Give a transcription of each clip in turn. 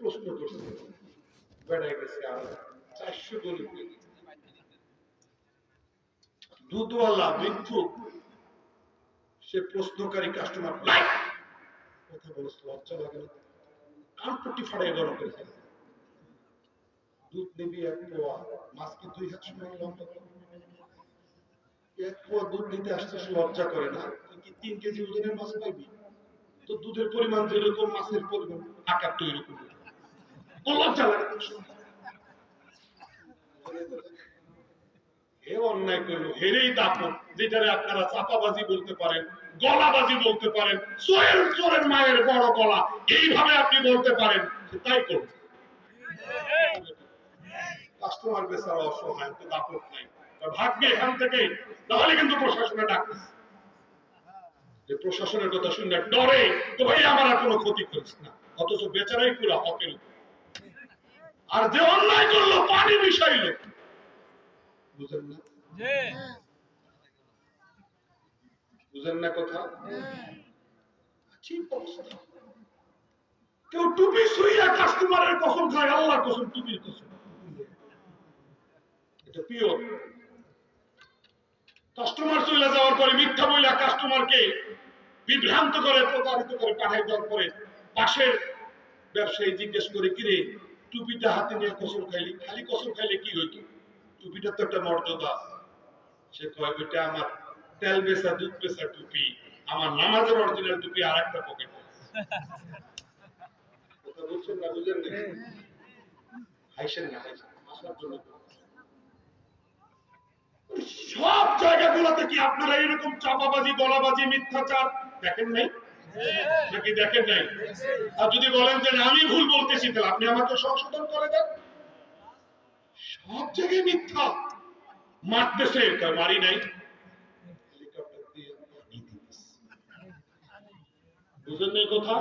প্রশ্ন করছে, বেড়ায় গেছে আর 400 গরিব দুধওয়ালা ভিক্ষুক, সে প্রশ্নকারী কাস্টমার কথা বলছে, লজ্জা লাগে না? কানপট্টি ফাড়াই গরম করে ফেলে। দুধ নিবি 1 পোয়া, মাছ কি 2 হাত সময় লম্বা, 1 পোয়া দুধ নিতে আসছিস, লজ্জা করে না? তুই কি 3 কেজি ওজনের মাছ পাইবি? তো দুধের পরিমাণ যেরকম মাছের পরিমাণ আকার তো এরকম, লজ্জা লাগে? এ অন্যায় করলো, হেরেই দাপট, যেটারে আপনারা চাপাবাজি বলতে পারেন, গলাবাজি বলতে পারেন, চোরের মায়ের বড় গলা, এইভাবে আপনি বলতে পারেন, তাই করুন। কাস্টমার বেচারা অসহায়, তো দাপট নাই, ভাগ্যে এখান থেকে, তাহলে কিন্তু প্রশাসনে ডাকতেছে, যে প্রশাসনের কথা শুনে ডরে, তো ভাই আমার আর কোনো ক্ষতি করিস না, অথচ বেচারাই পুরা হকের। আর যে অন্যায় করলো, পানি মিশাইলো, বুঝেন না? বুঝেন না কথা? কেউ টুপি শুইয়া কাস্টমারের কসম খায়, আল্লাহর কসম, টুপির কসম, এটা পিওর। কাস্টমার চলে যাওয়ার পরে মিথ্যা বইলা কাস্টমারকে বিভ্রান্ত করে, প্রতারিত করে পাঠাই দেওয়ার পরে পাশের ব্যবসায়ী জিজ্ঞেস করে, কিরে টুপিটা হাতে নিয়ে কসম খাইলি, খালি কসম খাইলে কি হইতো? টুপিটা তো একটা মর্যাদা। সে কয়, ওইটা আমার তেল বেচা দুধ বেচা টুপি, আমার নামাজের অরিজিনাল টুপি আর একটা পকেটে। কথা বলছেন না? বুঝেন না? হাইছেন না? আসার জন্য সব জায়গাগুলোতে কি আপনারা এরকম চাপাবাজি, গলাবাজি, মিথ্যাচার দেখেন নাই নাকি? দেখেন নাই? আর যদি বলেন যে আমি ভুল বলতেছি, তাহলে আপনি আমাকে সংশোধন করে দেন। সব জায়গায় মিথ্যা, মারতেছে, তার মারি নাই, বুঝেন নাই কথা?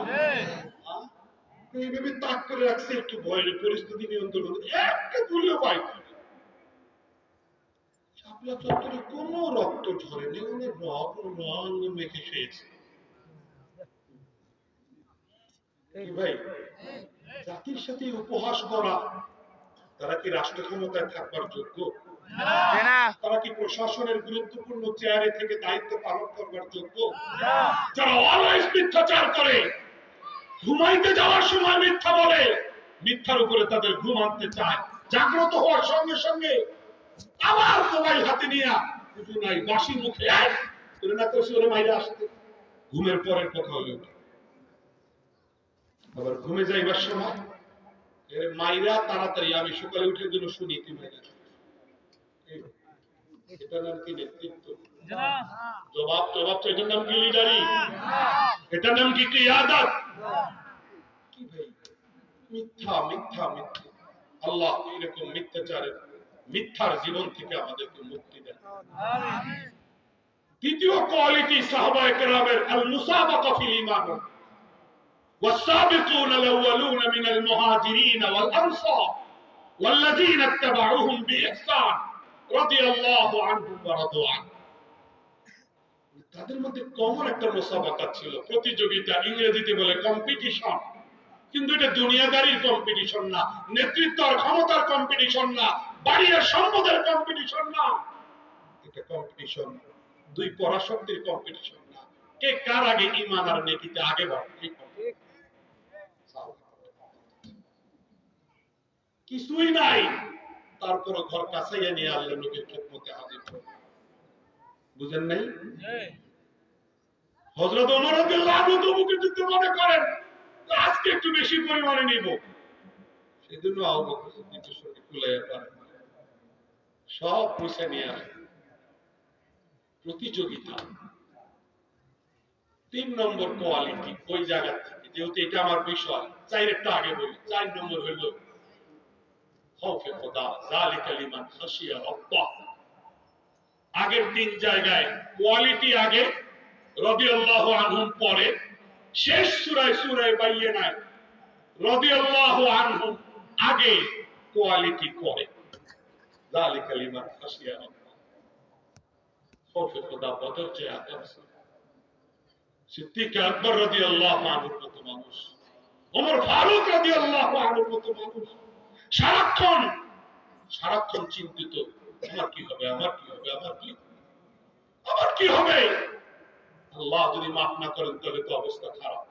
এইভাবে তাক করে রাখছে, একটু ভয়ের পরিস্থিতি নিয়ন্ত্রণ, একটা ভুললে পাই। শাপলা চত্বরে কোনো রক্ত ঝরেনি, অনেক রং মেখে খেয়েছে। ভাই, জাতির সাথে উপহাস করা, তারা কি রাষ্ট্র ক্ষমতায় থাকবার যোগ্য? তারা কি প্রশাসনের গুরুত্বপূর্ণ চেয়ারে থেকে দায়িত্ব পালন করবার যোগ্য? যারা অলওয়েজ মিথ্যাচার করে, ঘুমাইতে যাওয়ার সময় মিথ্যা বলে, মিথ্যার উপরে তাদের ঘুম আনতে চায়, জাগ্রত হওয়ার সঙ্গে সঙ্গে আবার মোবাইল হাতে নিয়ে কিছু নাই, বাসি মুখে করে না করছে, ওরা মাইরে আসতে। ঘুমের পরের কথা হলো, আবার ঘুমে যাইবার সময় মাইরা তাড়াতাড়ি, আমি সকালে উঠে জন্য শুনি তুই মাইরা। এটার নাম কি নেতৃত্ব? জবাব জবাব তো, এটার নাম কি লিডারি? এটার নাম কি কিয়াদত? কি ভাই, মিথ্যা মিথ্যা মিথ্যা। আল্লাহ এরকম মিথ্যাচারের, মিথ্যার জীবন থেকে আমাদেরকে মুক্তি দেন। দ্বিতীয় কোয়ালিটি সাহাবায়ে কেরামের আল মুসাবাকা ফিল ঈমান। والسابقون الأولون من المهاجرين والأنصار والذين اتبعوهم بإحسان رضي الله عنهم ورضوا عنه। তাদের মধ্যে কমন একটা মুসাবাকা ছিল, প্রতিযোগিতা, ইংরেজিতে বলে কম্পিটিশন। কিন্তু এটা দুনিয়াদারির কম্পিটিশন না, নেতৃত্ব আর ক্ষমতার কম্পিটিশন না, বাড়ি আর সম্পদের কম্পিটিশন না, এটা কম্পিটিশন দুই পরাশক্তির কম্পিটিশন না, কে কার আগে ঈমান আর নেকিতে আগে বাড়বে। কিছুই নাই, তারপর ঘর কাছাইয়া নিয়ে আল্লাহ নবীর খেদমতে হাজির করে। বুঝেন নাই? হযরত ওমর রাদিয়াল্লাহু আনহু তবুকে যুদ্ধে মনে করেন আজকে একটু বেশি পরিমাণে নিব, সেজন্য আবু বকর সিদ্দিকের সঙ্গে কুলাইয়া পারে সব পয়সা নিয়ে আসে। প্রতিযোগিতা। 3 নম্বর কোয়ালিটি ওই জায়গা থেকে, যেহেতু এটা আমার বিষয়, চাই একটা আগে বলি। 4 নম্বর হইল খাউফে খোদা, যালিকা লিমান খাশিয়া রাব্বাহ। আগের 3 জায়গায় কোয়ালিটি আগে, রাদিয়াল্লাহু আনহুম পরে, শেষ সূরায় সূরায়ে বাইয়িনায় রাদিয়াল্লাহু আনহুম আগে, কোয়ালিটি পরে। যালিকা লিমান খাশিয়া রাব্বাহ। খাউফে খোদা বদর যে আকাশ, সিদ্দিক আকবর রাদিয়াল্লাহু আনহুর মতো মানুষ, ওমর ফারুক রাদিয়াল্লাহু আমাদের মতো মানুষ সারাক্ষণ সারাক্ষণ চিন্তিত, আমার কি হবে, আমার কি হবে, আমার কি হবে। আল্লাহ যদি মাফ না করেন তাহলে তো অবস্থা খারাপ।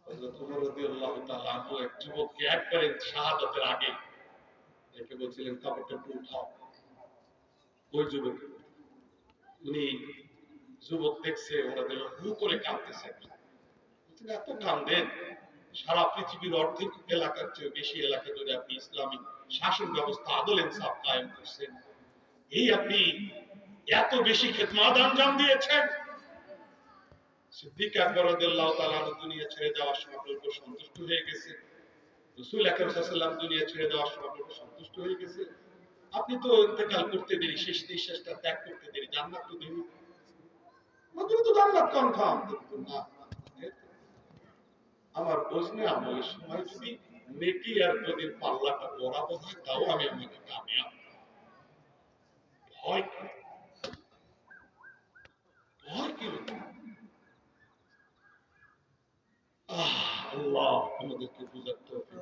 হযরত ওমর রাদিয়াল্লাহু তাআলা আনহু এক যুবককে একবারে শাহাদাতের আগে একে বলছিলেন কাপড়টা একটু উঠাও। ওই যুবক, উনি যুবক দেখছে ওরা যেন হু করে কাঁদতেছে, এত কান্দেন, সারা পৃথিবীর অর্ধেক এলাকার চেয়ে বেশি এলাকা জুড়ে আপনি ইসলামিক শাসন ব্যবস্থা আদল ইনসাফ কায়েম করছেন, এই আপনি এত বেশি খেদমত আঞ্জাম দিয়েছেন। সিদ্দিক আকবর রাদিয়াল্লাহু তাআলা দুনিয়া ছেড়ে যাওয়ার সময় আপনার উপর সন্তুষ্ট হয়ে গেছে, রাসূল আকরাম সাল্লাল্লাহু আলাইহি ওয়াসাল্লাম দুনিয়া ছেড়ে যাওয়ার সময় আপনার উপর সন্তুষ্ট হয়ে গেছে, আপনি তো ইন্তেকাল করতে দেরি, শেষ নিঃশ্বাসটা ত্যাগ করতে দেরি, জান্নাত তো দেরি, আমাদের তো জান্নাত কনফার্ম। না, আমার বুঝনে আমলের সময় যদি নেকি আর যদি পাল্লাটা বরাবর হয় তাও আমি আমাকে কামিয়াব। ভয় কি, ভয় কি? আল্লাহ আমাদেরকে বুঝাতে হবে।